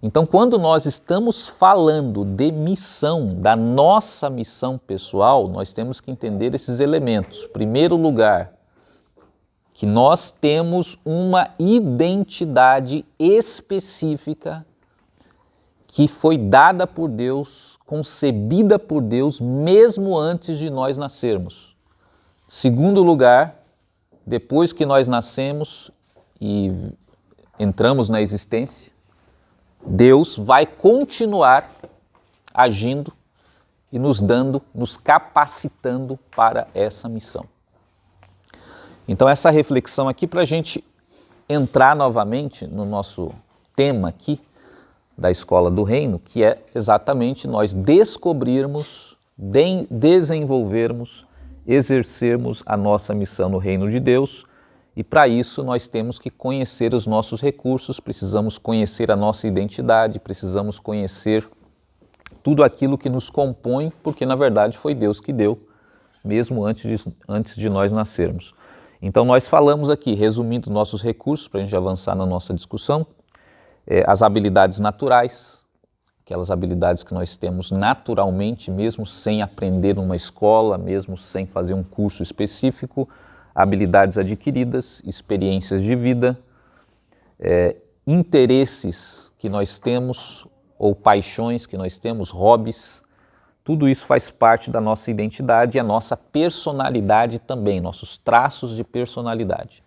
Então, quando nós estamos falando de missão, da nossa missão pessoal, nós temos que entender esses elementos. Primeiro lugar, que nós temos uma identidade específica que foi dada por Deus, concebida por Deus, mesmo antes de nós nascermos. Segundo lugar, depois que nós nascemos e entramos na existência, Deus vai continuar agindo e nos capacitando para essa missão. Então essa reflexão aqui para a gente entrar novamente no nosso tema aqui da Escola do Reino, que é exatamente nós descobrirmos, desenvolvermos, exercermos a nossa missão no Reino de Deus. E para isso nós temos que conhecer os nossos recursos, precisamos conhecer a nossa identidade, precisamos conhecer tudo aquilo que nos compõe, porque na verdade foi Deus que deu, mesmo antes de nós nascermos. Então nós falamos aqui, resumindo nossos recursos, para a gente avançar na nossa discussão, as habilidades naturais, aquelas habilidades que nós temos naturalmente, mesmo sem aprender numa escola, mesmo sem fazer um curso específico, habilidades adquiridas, experiências de vida, interesses que nós temos ou paixões que nós temos, hobbies, tudo isso faz parte da nossa identidade e a nossa personalidade também, nossos traços de personalidade.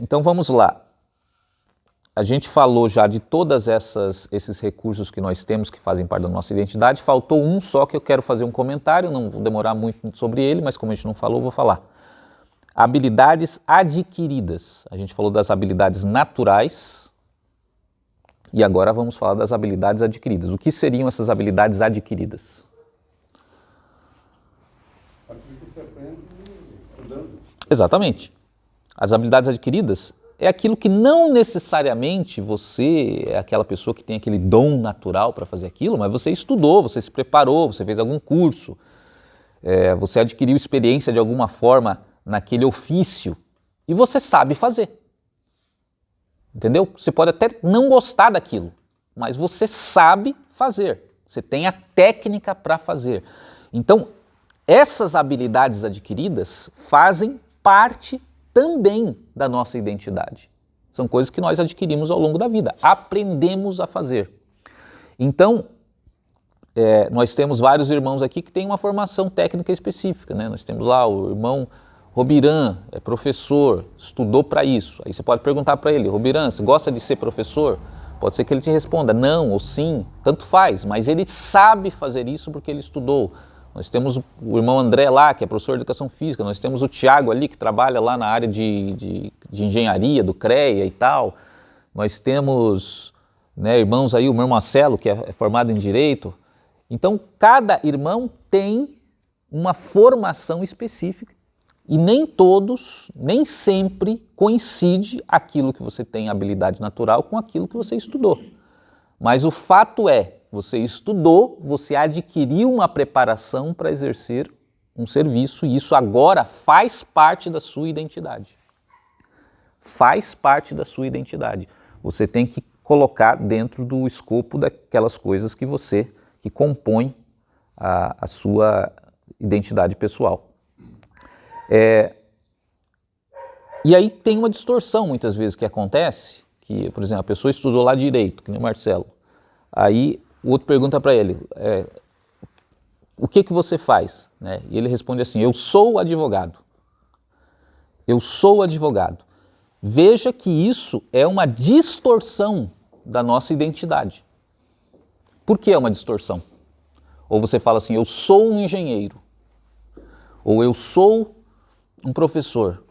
Então vamos lá. A gente falou já de todos esses recursos que nós temos que fazem parte da nossa identidade. Faltou um só que eu quero fazer um comentário, não vou demorar muito sobre ele, mas como a gente não falou, vou falar. Habilidades adquiridas. A gente falou das habilidades naturais e agora vamos falar das habilidades adquiridas. O que seriam essas habilidades adquiridas? Aquilo que você aprende estudando. Exatamente. As habilidades adquiridas é aquilo que não necessariamente você é aquela pessoa que tem aquele dom natural para fazer aquilo, mas você estudou, você se preparou, você fez algum curso, você adquiriu experiência de alguma forma naquele ofício e você sabe fazer. Entendeu? Você pode até não gostar daquilo, mas você sabe fazer, você tem a técnica para fazer. Então, essas habilidades adquiridas fazem parte também da nossa identidade. São coisas que nós adquirimos ao longo da vida, aprendemos a fazer. Então, nós temos vários irmãos aqui que têm uma formação técnica específica, né? Nós temos lá o irmão Robiran, é professor, estudou para isso. Aí você pode perguntar para ele, Robiran, você gosta de ser professor? Pode ser que ele te responda não ou sim, tanto faz, mas ele sabe fazer isso porque ele estudou. Nós temos o irmão André lá, que é professor de Educação Física, nós temos o Tiago ali, que trabalha lá na área de engenharia, do CREA e tal. Nós temos irmãos aí, o meu irmão Marcelo, que é formado em Direito. Então, cada irmão tem uma formação específica e nem todos, nem sempre coincide aquilo que você tem habilidade natural com aquilo que você estudou. Mas o fato é, você estudou, você adquiriu uma preparação para exercer um serviço e isso agora faz parte da sua identidade. Faz parte da sua identidade. Você tem que colocar dentro do escopo daquelas coisas que compõem a sua identidade pessoal. E aí tem uma distorção muitas vezes que acontece, que, por exemplo, a pessoa estudou lá direito, que nem o Marcelo. Aí o outro pergunta para ele, o que você faz? E ele responde assim, eu sou advogado. Eu sou advogado. Veja que isso é uma distorção da nossa identidade. Por que é uma distorção? Ou você fala assim, eu sou um engenheiro. Ou eu sou um professor.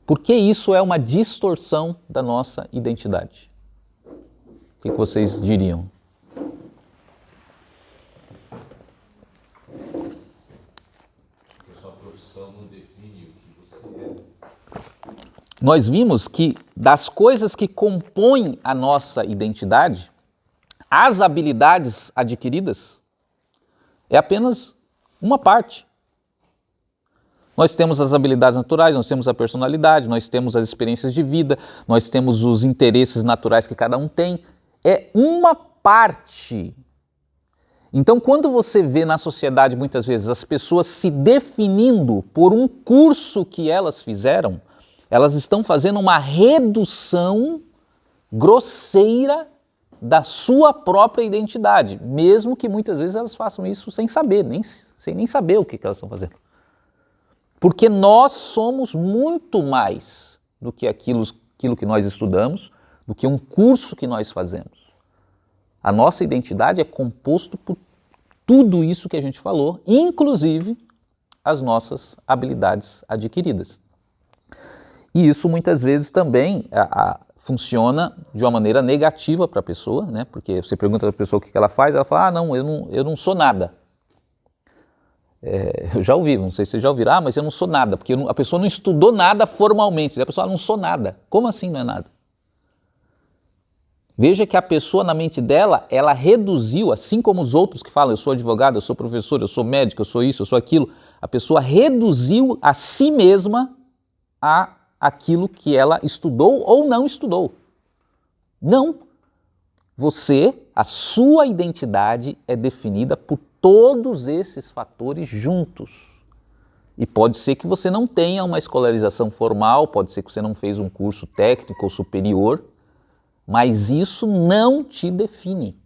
Por que isso é uma distorção da nossa identidade? O que vocês diriam? Porque sua profissão não define o que você é. Nós vimos que das coisas que compõem a nossa identidade, as habilidades adquiridas é apenas uma parte. Nós temos as habilidades naturais, nós temos a personalidade, nós temos as experiências de vida, nós temos os interesses naturais que cada um tem. É uma parte. Então, quando você vê na sociedade, muitas vezes, as pessoas se definindo por um curso que elas fizeram, elas estão fazendo uma redução grosseira da sua própria identidade, mesmo que muitas vezes elas façam isso sem saber, sem nem saber o que elas estão fazendo. Porque nós somos muito mais do que aquilo que nós estudamos, do que um curso que nós fazemos. A nossa identidade é composta por tudo isso que a gente falou, inclusive as nossas habilidades adquiridas. E isso muitas vezes também funciona de uma maneira negativa para a pessoa, né? Porque você pergunta para a pessoa o que ela faz, ela fala, não, eu não sou nada. Eu já ouvi, não sei se vocês já ouviram, mas eu não sou nada, porque a pessoa não estudou nada formalmente, a pessoa não sou nada. Como assim não é nada? Veja que a pessoa na mente dela, ela reduziu, assim como os outros que falam, eu sou advogado, eu sou professor, eu sou médico, eu sou isso, eu sou aquilo, a pessoa reduziu a si mesma a aquilo que ela estudou ou não estudou. Não. A sua identidade é definida por todos esses fatores juntos. E pode ser que você não tenha uma escolarização formal, pode ser que você não fez um curso técnico ou superior, mas isso não te define.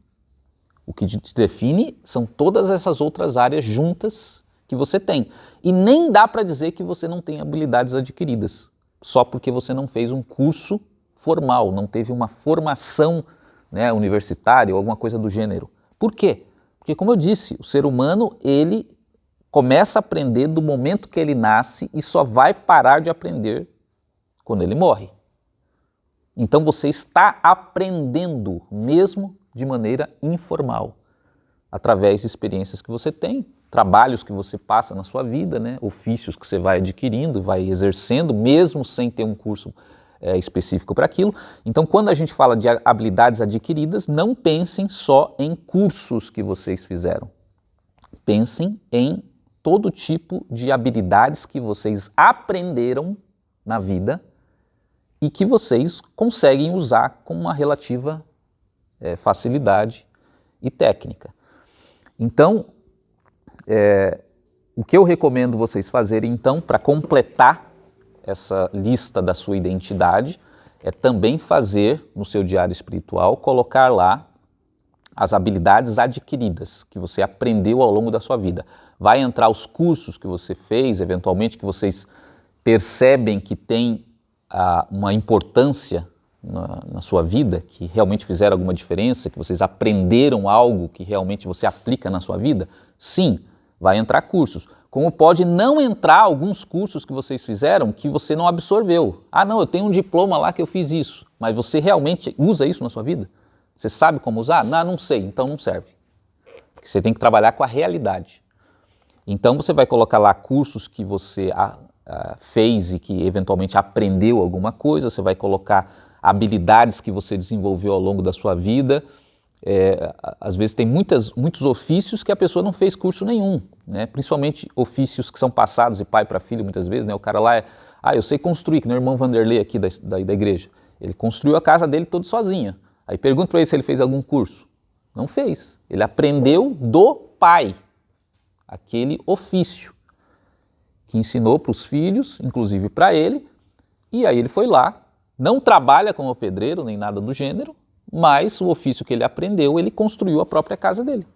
O que te define são todas essas outras áreas juntas que você tem. E nem dá para dizer que você não tem habilidades adquiridas, só porque você não fez um curso formal, não teve uma formação, né, universitária ou alguma coisa do gênero. Por quê? Porque, como eu disse, o ser humano, ele começa a aprender do momento que ele nasce e só vai parar de aprender quando ele morre. Então você está aprendendo, mesmo de maneira informal, através de experiências que você tem, trabalhos que você passa na sua vida, né? Ofícios que você vai adquirindo, vai exercendo, mesmo sem ter um curso específico para aquilo. Então, quando a gente fala de habilidades adquiridas, não pensem só em cursos que vocês fizeram. Pensem em todo tipo de habilidades que vocês aprenderam na vida e que vocês conseguem usar com uma relativa facilidade e técnica. Então, o que eu recomendo vocês fazerem, então, para completar essa lista da sua identidade, é também fazer no seu diário espiritual, colocar lá as habilidades adquiridas que você aprendeu ao longo da sua vida. Vai entrar os cursos que você fez, eventualmente, que vocês percebem que tem uma importância na sua vida, que realmente fizeram alguma diferença, que vocês aprenderam algo que realmente você aplica na sua vida? Sim, vai entrar cursos. Como pode não entrar alguns cursos que vocês fizeram que você não absorveu. Ah, não, eu tenho um diploma lá que eu fiz isso, mas você realmente usa isso na sua vida? Você sabe como usar? Não sei, então não serve. Porque você tem que trabalhar com a realidade. Então você vai colocar lá cursos que você fez e que eventualmente aprendeu alguma coisa, você vai colocar habilidades que você desenvolveu ao longo da sua vida. Às vezes tem muitos ofícios que a pessoa não fez curso nenhum, né? Principalmente ofícios que são passados de pai para filho muitas vezes, né? O cara lá eu sei construir, que nem o irmão Vanderlei aqui da igreja. Ele construiu a casa dele todo sozinho. Aí pergunto para ele se ele fez algum curso. Não fez. Ele aprendeu do pai, aquele ofício que ensinou para os filhos, inclusive para ele, e aí ele foi lá, não trabalha como pedreiro nem nada do gênero, mas o ofício que ele aprendeu, ele construiu a própria casa dele.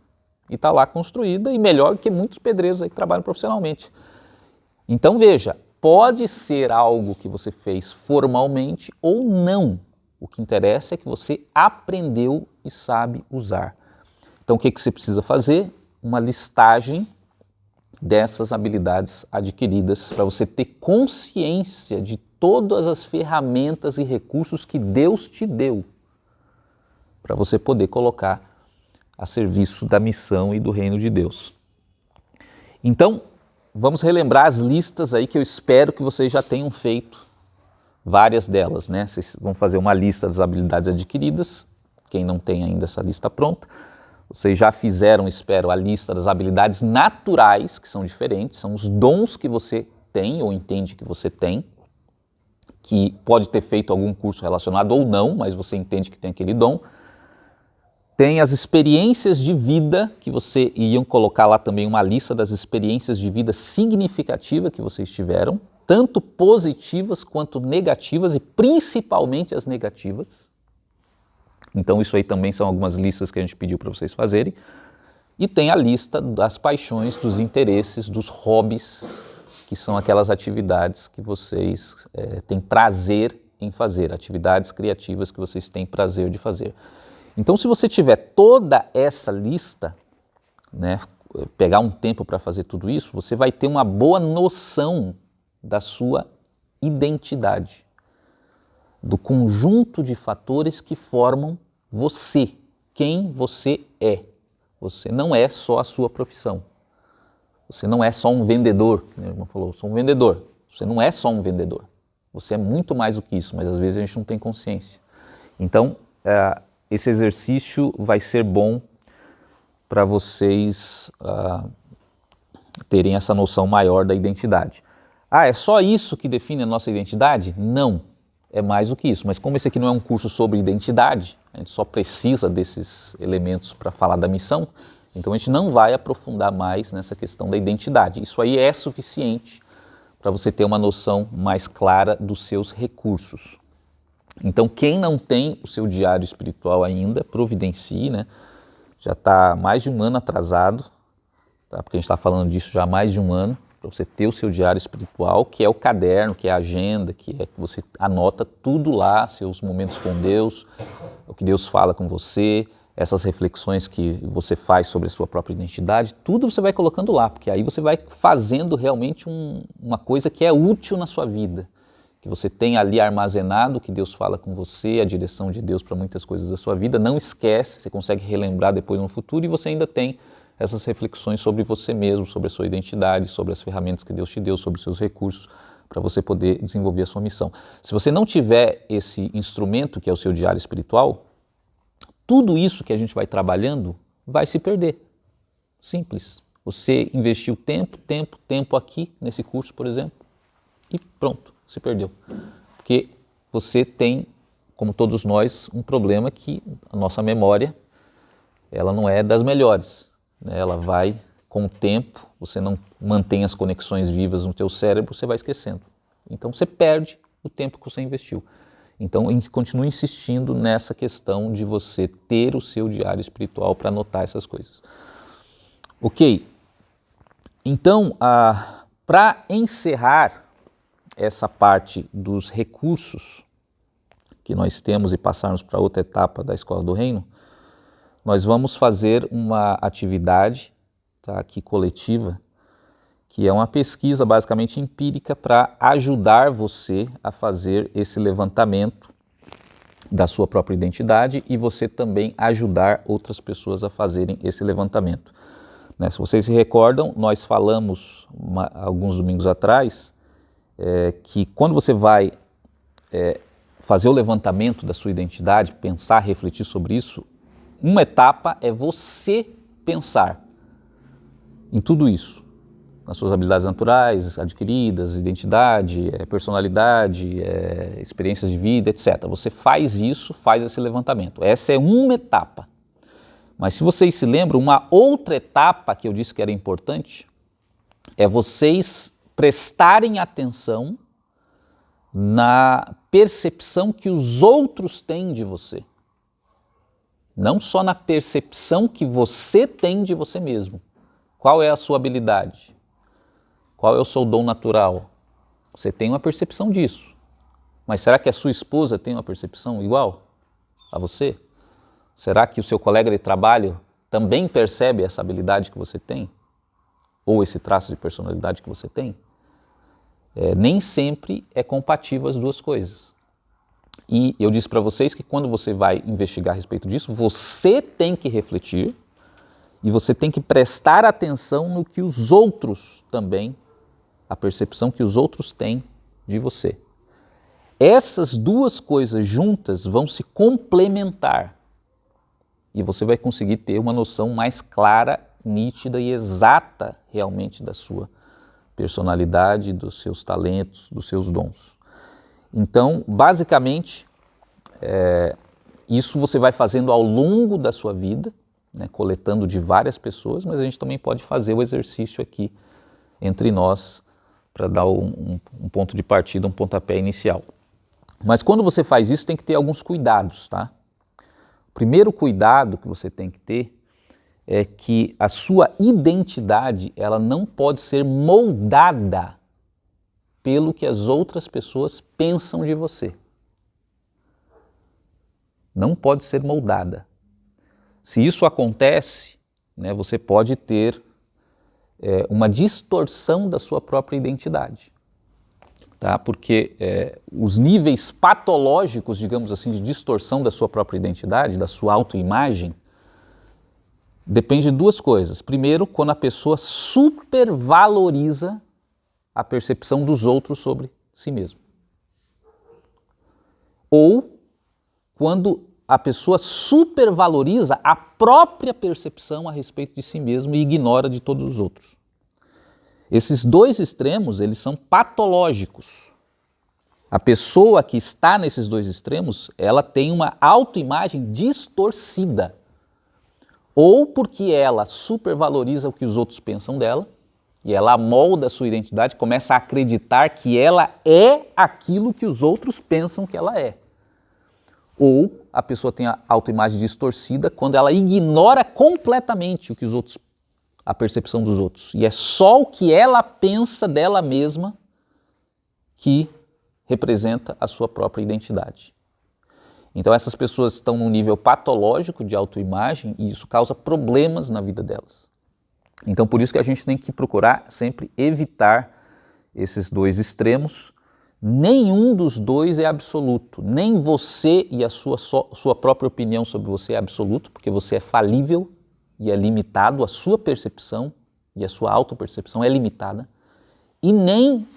E está lá construída e melhor que muitos pedreiros aí que trabalham profissionalmente. Então veja, pode ser algo que você fez formalmente ou não. O que interessa é que você aprendeu e sabe usar. Então o que você precisa fazer? Uma listagem dessas habilidades adquiridas para você ter consciência de todas as ferramentas e recursos que Deus te deu para você poder colocar a serviço da missão e do reino de Deus. Então, vamos relembrar as listas aí que eu espero que vocês já tenham feito, várias delas, né? Vocês vão fazer uma lista das habilidades adquiridas, quem não tem ainda essa lista pronta. Vocês já fizeram, espero, a lista das habilidades naturais, que são diferentes, são os dons que você tem ou entende que você tem, que pode ter feito algum curso relacionado ou não, mas você entende que tem aquele dom. Tem as experiências de vida, que você iam colocar lá também uma lista das experiências de vida significativa que vocês tiveram, tanto positivas quanto negativas e principalmente as negativas. Então isso aí também são algumas listas que a gente pediu para vocês fazerem. E tem a lista das paixões, dos interesses, dos hobbies, que são aquelas atividades que vocês têm prazer em fazer, atividades criativas que vocês têm prazer de fazer. Então, se você tiver toda essa lista, né, pegar um tempo para fazer tudo isso, você vai ter uma boa noção da sua identidade, do conjunto de fatores que formam você, quem você é. Você não é só a sua profissão. Você não é só um vendedor, que a irmã falou, eu sou um vendedor. Você não é só um vendedor. Você é muito mais do que isso, mas às vezes a gente não tem consciência. Então, esse exercício vai ser bom para vocês terem essa noção maior da identidade. É só isso que define a nossa identidade? Não, é mais do que isso. Mas como esse aqui não é um curso sobre identidade, a gente só precisa desses elementos para falar da missão, então a gente não vai aprofundar mais nessa questão da identidade. Isso aí é suficiente para você ter uma noção mais clara dos seus recursos. Então, quem não tem o seu diário espiritual ainda, providencie, né? Já está mais de um ano atrasado, tá? Porque a gente está falando disso já há mais de um ano, para você ter o seu diário espiritual, que é o caderno, que é a agenda, que é que você anota tudo lá, seus momentos com Deus, o que Deus fala com você, essas reflexões que você faz sobre a sua própria identidade, tudo você vai colocando lá, porque aí você vai fazendo realmente uma coisa que é útil na sua vida. Que você tem ali armazenado o que Deus fala com você, a direção de Deus para muitas coisas da sua vida, não esquece, você consegue relembrar depois no futuro e você ainda tem essas reflexões sobre você mesmo, sobre a sua identidade, sobre as ferramentas que Deus te deu, sobre os seus recursos para você poder desenvolver a sua missão. Se você não tiver esse instrumento que é o seu diário espiritual, tudo isso que a gente vai trabalhando vai se perder. Simples. Você investiu tempo aqui nesse curso, por exemplo, e pronto. Se perdeu. Porque você tem, como todos nós, um problema que a nossa memória, ela não é das melhores, né? Ela vai, com o tempo, você não mantém as conexões vivas no teu cérebro, você vai esquecendo. Então você perde o tempo que você investiu. Então continue insistindo nessa questão de você ter o seu diário espiritual para anotar essas coisas. Ok? Então, para encerrar essa parte dos recursos que nós temos e passarmos para outra etapa da Escola do Reino, nós vamos fazer uma atividade, tá, aqui coletiva, que é uma pesquisa basicamente empírica para ajudar você a fazer esse levantamento da sua própria identidade e você também ajudar outras pessoas a fazerem esse levantamento. Né? Se vocês se recordam, nós falamos alguns domingos atrás que quando você vai fazer o levantamento da sua identidade, pensar, refletir sobre isso, uma etapa é você pensar em tudo isso, nas suas habilidades naturais, adquiridas, identidade, personalidade, experiências de vida, etc. Você faz isso, faz esse levantamento. Essa é uma etapa. Mas se vocês se lembram, uma outra etapa que eu disse que era importante é vocês prestarem atenção na percepção que os outros têm de você. Não só na percepção que você tem de você mesmo. Qual é a sua habilidade? Qual é o seu dom natural? Você tem uma percepção disso. Mas será que a sua esposa tem uma percepção igual a você? Será que o seu colega de trabalho também percebe essa habilidade que você tem? Ou esse traço de personalidade que você tem? Nem sempre é compatível as duas coisas. E eu disse para vocês que quando você vai investigar a respeito disso, você tem que refletir e você tem que prestar atenção no que os outros também, a percepção que os outros têm de você. Essas duas coisas juntas vão se complementar e você vai conseguir ter uma noção mais clara, nítida e exata realmente da sua personalidade, dos seus talentos, dos seus dons. Então, basicamente, isso você vai fazendo ao longo da sua vida, né, coletando de várias pessoas, mas a gente também pode fazer o exercício aqui entre nós para dar um ponto de partida, um pontapé inicial. Mas quando você faz isso, tem que ter alguns cuidados, tá? O primeiro cuidado que você tem que ter é que a sua identidade, ela não pode ser moldada pelo que as outras pessoas pensam de você. Não pode ser moldada. Se isso acontece, né, você pode ter uma distorção da sua própria identidade. Tá? Porque os níveis patológicos, digamos assim, de distorção da sua própria identidade, da sua autoimagem, depende de duas coisas. Primeiro, quando a pessoa supervaloriza a percepção dos outros sobre si mesmo. Ou quando a pessoa supervaloriza a própria percepção a respeito de si mesmo e ignora de todos os outros. Esses dois extremos, eles são patológicos. A pessoa que está nesses dois extremos, ela tem uma autoimagem distorcida. Ou porque ela supervaloriza o que os outros pensam dela, e ela amolda a sua identidade, começa a acreditar que ela é aquilo que os outros pensam que ela é. Ou a pessoa tem a autoimagem distorcida quando ela ignora completamente o que os outros, a percepção dos outros. E é só o que ela pensa dela mesma que representa a sua própria identidade. Então essas pessoas estão num nível patológico de autoimagem e isso causa problemas na vida delas. Então por isso que a gente tem que procurar sempre evitar esses dois extremos. Nenhum dos dois é absoluto. Nem você e a sua própria opinião sobre você é absoluto, porque você é falível e é limitado, a sua percepção e a sua autopercepção é limitada. E nem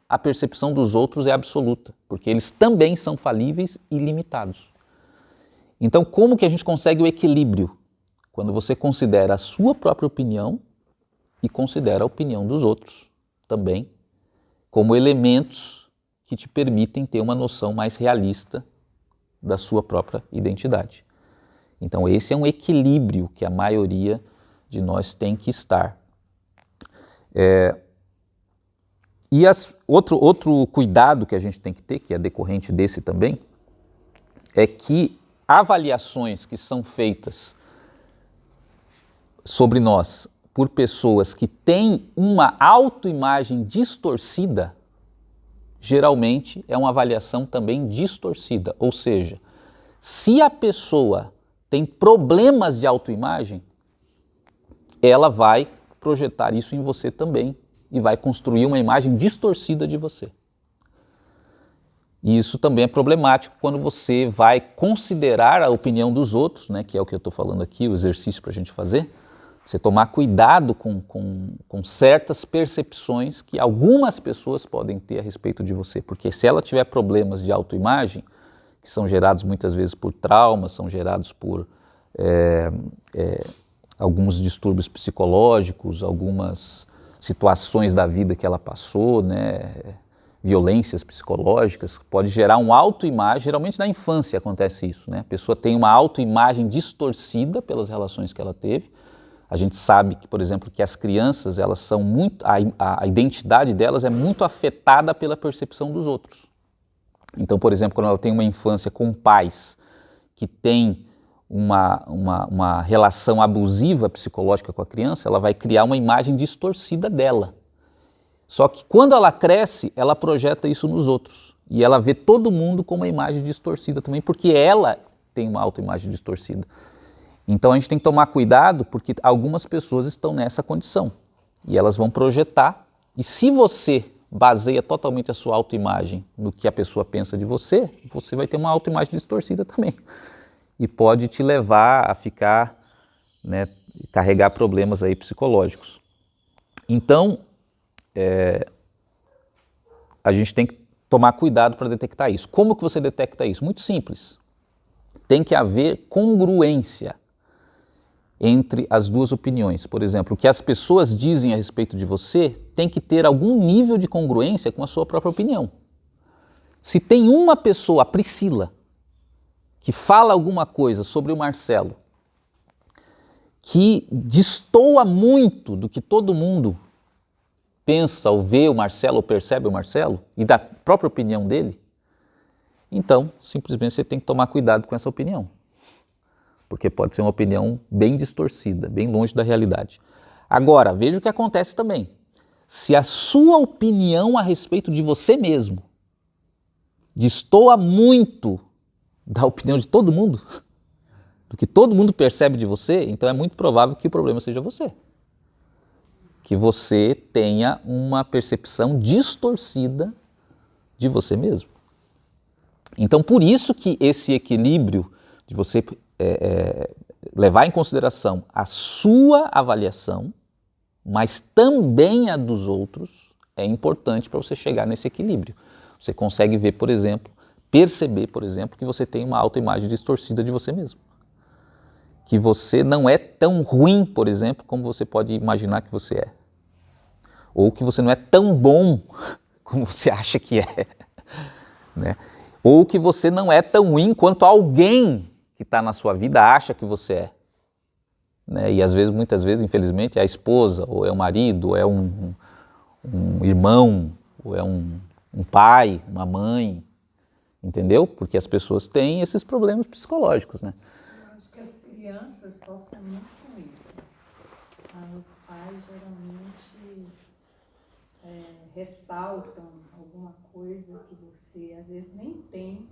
a percepção dos outros é absoluta, porque eles também são falíveis e limitados. Então, como que a gente consegue o equilíbrio? Quando você considera a sua própria opinião e considera a opinião dos outros também como elementos que te permitem ter uma noção mais realista da sua própria identidade. Então, esse é um equilíbrio que a maioria de nós tem que estar. Outro cuidado que a gente tem que ter, que é decorrente desse também, é que avaliações que são feitas sobre nós por pessoas que têm uma autoimagem distorcida, geralmente é uma avaliação também distorcida. Ou seja, se a pessoa tem problemas de autoimagem, ela vai projetar isso em você também e vai construir uma imagem distorcida de você. E isso também é problemático quando você vai considerar a opinião dos outros, né, que é o que eu estou falando aqui, o exercício para a gente fazer, você tomar cuidado com certas percepções que algumas pessoas podem ter a respeito de você, porque se ela tiver problemas de autoimagem, que são gerados muitas vezes por traumas, são gerados por alguns distúrbios psicológicos, algumas situações da vida que ela passou, né, violências psicológicas, pode gerar uma autoimagem, geralmente na infância acontece isso, né? A pessoa tem uma autoimagem distorcida pelas relações que ela teve. A gente sabe que, por exemplo, que as crianças, elas são muito, a identidade delas é muito afetada pela percepção dos outros. Então, por exemplo, quando ela tem uma infância com pais que têm uma relação abusiva psicológica com a criança, ela vai criar uma imagem distorcida dela. Só que quando ela cresce, ela projeta isso nos outros. E ela vê todo mundo com uma imagem distorcida também, porque ela tem uma autoimagem distorcida. Então a gente tem que tomar cuidado, porque algumas pessoas estão nessa condição. E elas vão projetar. E se você baseia totalmente a sua autoimagem no que a pessoa pensa de você, você vai ter uma autoimagem distorcida também. E pode te levar a ficar, né, carregar problemas aí psicológicos. Então, a gente tem que tomar cuidado para detectar isso. Como que você detecta isso? Muito simples. Tem que haver congruência entre as duas opiniões. Por exemplo, o que as pessoas dizem a respeito de você tem que ter algum nível de congruência com a sua própria opinião. Se tem uma pessoa, a Priscila, que fala alguma coisa sobre o Marcelo, que destoa muito do que todo mundo pensa ou vê o Marcelo ou percebe o Marcelo e da própria opinião dele, então simplesmente você tem que tomar cuidado com essa opinião, porque pode ser uma opinião bem distorcida, bem longe da realidade. Agora, veja o que acontece também. Se a sua opinião a respeito de você mesmo destoa muito da opinião de todo mundo, do que todo mundo percebe de você, então é muito provável que o problema seja você. Que você tenha uma percepção distorcida de você mesmo. Então, por isso que esse equilíbrio de você levar em consideração a sua avaliação, mas também a dos outros, é importante para você chegar nesse equilíbrio. Você consegue ver, por exemplo, perceber, por exemplo, que você tem uma autoimagem distorcida de você mesmo. Que você não é tão ruim, por exemplo, como você pode imaginar que você é. Ou que você não é tão bom como você acha que é. Né? Ou que você não é tão ruim quanto alguém que está na sua vida acha que você é. Né? E às vezes, muitas vezes, infelizmente, é a esposa, ou é o marido, ou é um irmão, ou é um pai, uma mãe, entendeu? Porque as pessoas têm esses problemas psicológicos, né? Eu acho que as crianças sofrem muito com isso. Os pais geralmente ressaltam alguma coisa que você às vezes nem tem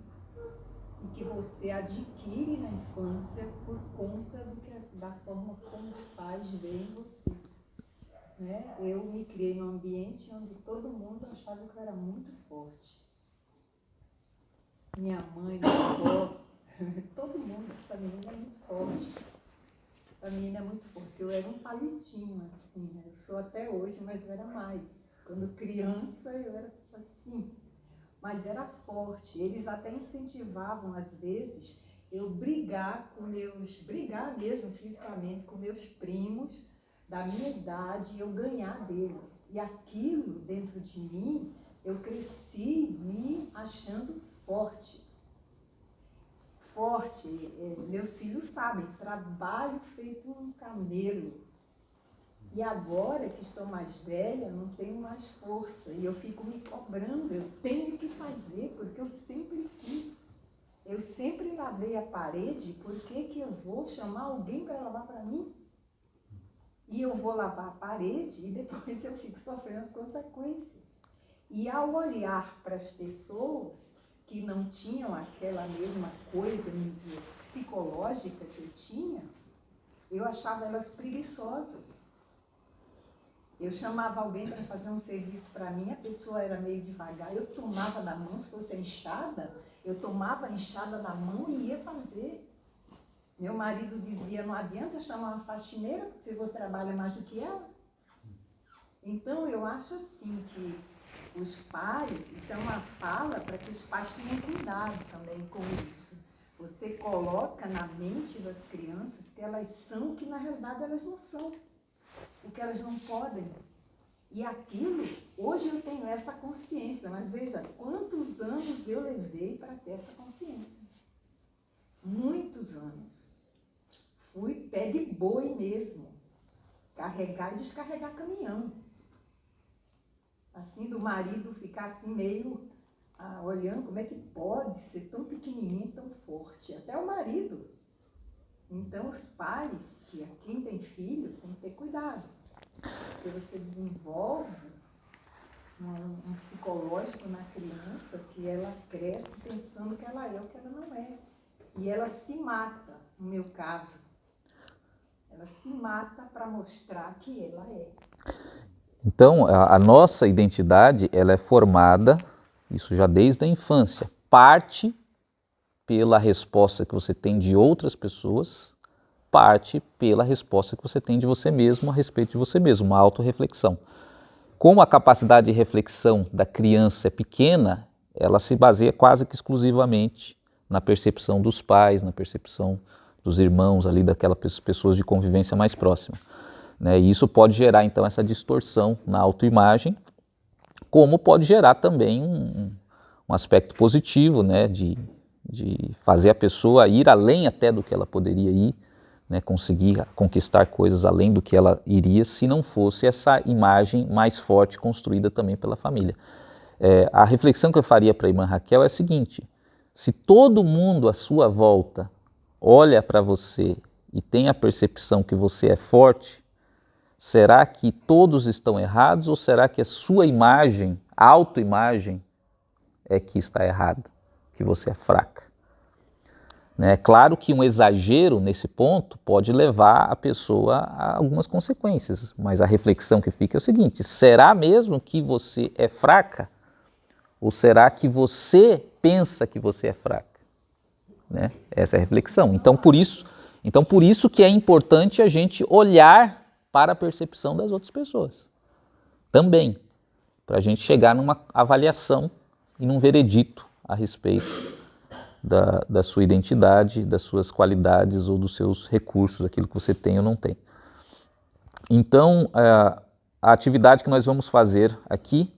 e que você adquire na infância por conta da forma como os pais veem você. Né? Eu me criei num ambiente onde todo mundo achava que eu era muito forte. Minha mãe, minha avó, todo mundo, essa menina é muito forte. Essa menina é muito forte. Eu era um palitinho, assim, né? Eu sou até hoje, mas eu era mais. Quando criança, eu era assim, mas era forte. Eles até incentivavam, às vezes, eu brigar mesmo fisicamente com meus primos da minha idade, eu ganhar deles. E aquilo dentro de mim, eu cresci me achando forte. Forte, meus filhos sabem, trabalho feito um camelo. E agora que estou mais velha, não tenho mais força. E eu fico me cobrando, eu tenho que fazer, porque eu sempre fiz. Eu sempre lavei a parede, por que eu vou chamar alguém para lavar para mim? E eu vou lavar a parede e depois eu fico sofrendo as consequências. E ao olhar para as pessoas que não tinham aquela mesma coisa psicológica que eu tinha, eu achava elas preguiçosas. Eu chamava alguém para fazer um serviço para mim, a pessoa era meio devagar, eu tomava na mão, se fosse a enxada, eu tomava a enxada na mão e ia fazer. Meu marido dizia, não adianta chamar uma faxineira, porque você trabalha mais do que ela. Então, eu acho assim que os pais, isso é uma fala para que os pais tenham cuidado também com isso. Você coloca na mente das crianças que elas são o que na realidade elas não são, o que elas não podem. E aquilo, hoje eu tenho essa consciência, mas veja, quantos anos eu levei para ter essa consciência. Muitos anos. Fui pé de boi mesmo, carregar e descarregar caminhão. Assim, do marido ficar assim meio olhando como é que pode ser tão pequenininho, tão forte. Até o marido. Então, os pais, quem tem filho, tem que ter cuidado. Porque você desenvolve um psicológico na criança que ela cresce pensando que ela é o que ela não é. E ela se mata, no meu caso. Ela se mata para mostrar que ela é. Então, a nossa identidade, ela é formada, isso já desde a infância, parte pela resposta que você tem de outras pessoas, parte pela resposta que você tem de você mesmo a respeito de você mesmo, uma autorreflexão. Como a capacidade de reflexão da criança é pequena, ela se baseia quase que exclusivamente na percepção dos pais, na percepção dos irmãos ali, daquelas pessoas de convivência mais próxima, né? E isso pode gerar então essa distorção na autoimagem, como pode gerar também um aspecto positivo, né? De fazer a pessoa ir além até do que ela poderia ir, né? Conseguir conquistar coisas além do que ela iria se não fosse essa imagem mais forte construída também pela família. A reflexão que eu faria para a irmã Raquel é a seguinte: se todo mundo à sua volta olha para você e tem a percepção que você é forte, será que todos estão errados ou será que a sua imagem, a autoimagem, é que está errada, que você é fraca? É claro que um exagero nesse ponto pode levar a pessoa a algumas consequências, mas a reflexão que fica é o seguinte: será mesmo que você é fraca? Ou será que você pensa que você é fraca? Né? Essa é a reflexão. Então, por isso que é importante a gente olhar para a percepção das outras pessoas. Também, para a gente chegar numa avaliação e num veredito a respeito da sua identidade, das suas qualidades ou dos seus recursos, aquilo que você tem ou não tem. Então, a atividade que nós vamos fazer aqui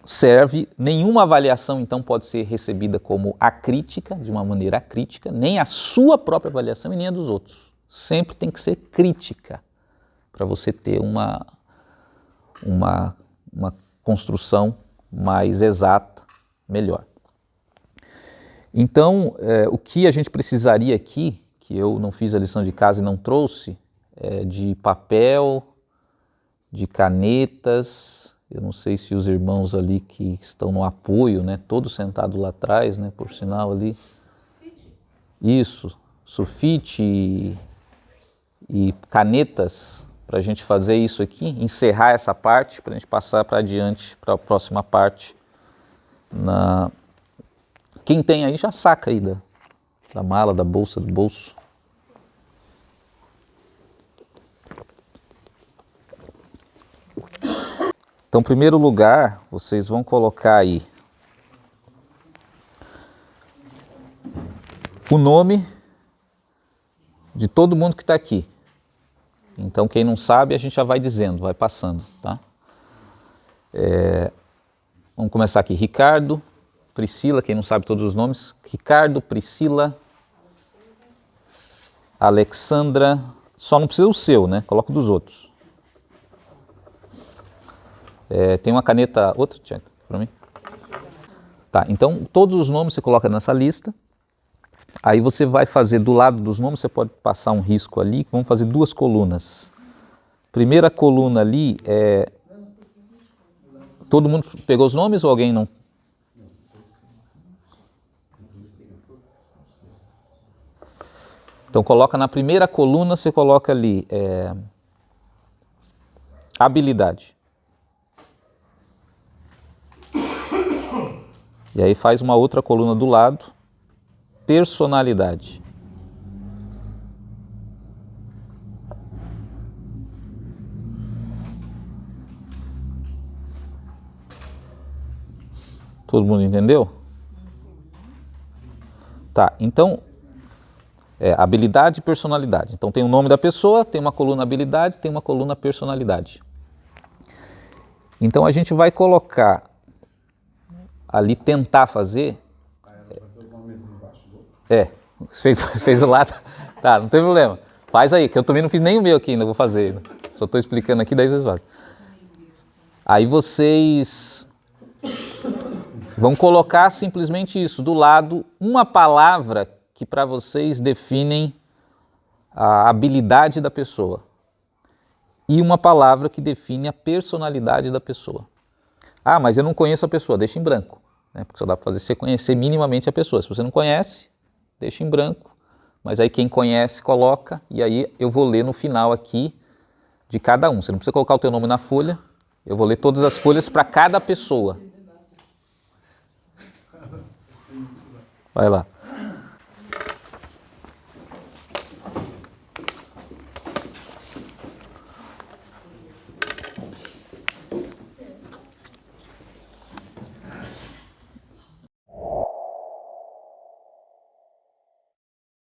serve, nenhuma avaliação então pode ser recebida como acrítica, de uma maneira acrítica, nem a sua própria avaliação e nem a dos outros. Sempre tem que ser crítica, para você ter uma construção mais exata, melhor. Então, o que a gente precisaria aqui, que eu não fiz a lição de casa e não trouxe, é de papel, de canetas. Eu não sei se os irmãos ali que estão no apoio, né, todos sentados lá atrás, né, por sinal ali. Isso, sulfite e canetas para a gente fazer isso aqui, encerrar essa parte, para a gente passar para adiante, para a próxima parte. Quem tem aí já saca aí da mala, da bolsa, do bolso. Então, em primeiro lugar, vocês vão colocar aí o nome de todo mundo que está aqui. Então, quem não sabe, a gente já vai dizendo, vai passando, tá? Vamos começar aqui. Ricardo, Priscila, quem não sabe todos os nomes. Ricardo, Priscila, Alexandra, só não precisa o seu, né? Coloca o dos outros. Tem uma caneta, outra, Tiago, para mim? Tá, então todos os nomes você coloca nessa lista. Aí você vai fazer do lado dos nomes, você pode passar um risco ali, vamos fazer 2 colunas. Primeira coluna ali é... Todo mundo pegou os nomes ou alguém não? Então coloca na primeira coluna, você coloca ali habilidade. E aí faz uma outra coluna do lado, personalidade. Todo mundo entendeu? Tá, então, habilidade e personalidade. Então tem o nome da pessoa, tem uma coluna habilidade, tem uma coluna personalidade. Então a gente vai colocar ali, tentar fazer... fez o lado. Tá, não tem problema. Faz aí, que eu também não fiz nem o meu aqui ainda, vou fazer. Só estou explicando aqui, daí vocês fazem. Aí vocês vão colocar simplesmente isso, do lado, uma palavra que para vocês definem a habilidade da pessoa e uma palavra que define a personalidade da pessoa. Ah, mas eu não conheço a pessoa, deixa em branco, né? Porque só dá para fazer você conhecer minimamente a pessoa. Se você não conhece, deixa em branco, mas aí quem conhece coloca, e aí eu vou ler no final aqui de cada um. Você não precisa colocar o teu nome na folha, eu vou ler todas as folhas para cada pessoa. Vai lá.